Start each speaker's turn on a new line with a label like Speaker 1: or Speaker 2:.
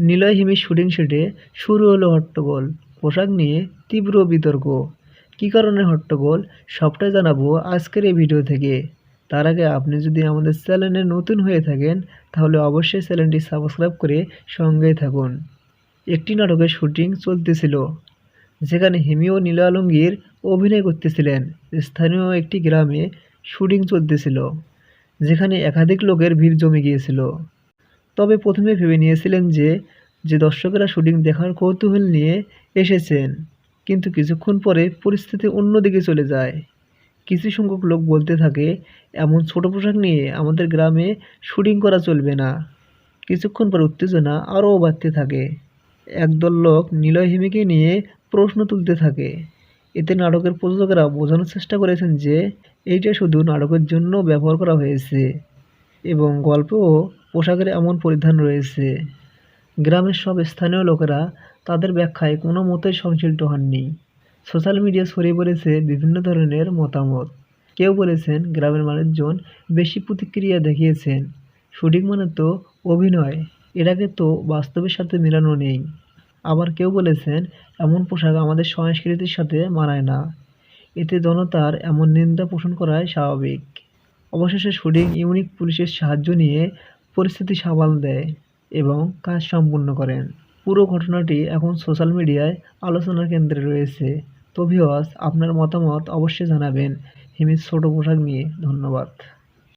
Speaker 1: Niloy হিমির shooting সেটে শুরু হলো হট্টগোল, পোশাক নিয়ে তীব্র বিতর্ক। কী কারণে হট্টগোল সবটাই জানাবো আজকের এই ভিডিও থেকে। তার আগে আপনি যদি আমাদের চ্যানেলে নতুন হয়ে থাকেন তাহলে অবশ্যই চ্যানেলটি সাবস্ক্রাইব করে সঙ্গেই থাকুন। একটি নাটকের শুটিং চলতেছিল যেখানে হিমি ও নীলা আলমগীর অভিনয় করতেছিলেন। স্থানীয় একটি গ্রামে শুটিং চলতেছিল যেখানে একাধিক লোকের ভিড় জমে গিয়েছিল। তবে প্রথমে ভেবে নিয়েছিলেন যে দর্শকেরা শুটিং দেখার কৌতূহল নিয়ে এসেছেন, কিন্তু কিছুক্ষণ পরে পরিস্থিতি অন্যদিকে চলে যায়। কিছু সংখ্যক লোক বলতে থাকে, এমন ছোট পোশাক নিয়ে আমাদের গ্রামে শুটিং করা চলবে না। কিছুক্ষণ পর উত্তেজনা আরও বাড়তে থাকে। একদল লোক নিলয় হিমিকে নিয়ে প্রশ্ন তুলতে থাকে। এতে নাটকের প্রযোজকেরা বোঝানোর চেষ্টা করেছেন যে এইটা শুধু নাটকের জন্য ব্যবহার করা হয়েছে এবং গল্প ও পোশাকের এমন পরিধান রয়েছে। গ্রামের সব স্থানীয় লোকেরা তাদের ব্যাখ্যায় কোনো মতেই সংশ্লিষ্ট হননি। সোশ্যাল মিডিয়া ছড়িয়ে পড়েছে বিভিন্ন ধরনের মতামত। কেউ বলেছেন গ্রামের মানুষজন বেশি প্রতিক্রিয়া দেখিয়েছেন, শুটিং মানে তো অভিনয়, এটাকে তো বাস্তবের সাথে মেলানো নেই। আবার কেউ বলেছেন এমন পোশাক আমাদের সংস্কৃতির সাথে মানায় না। এতে জনতার এমন নিন্দা পোষণ করাই স্বাভাবিক। অবশেষে শুটিং ইউনিট পুলিশের সাহায্য নিয়ে পরিস্থিতি সামাল দেয় এবং কাজ সম্পূর্ণ করেন। পুরো ঘটনাটি এখন সোশ্যাল মিডিয়ায় আলোচনার কেন্দ্রে রয়েছে। তো ভিউয়ার্স, আপনার মতামত অবশ্যই জানাবেন হিমির ছোট পোশাক নিয়ে। ধন্যবাদ।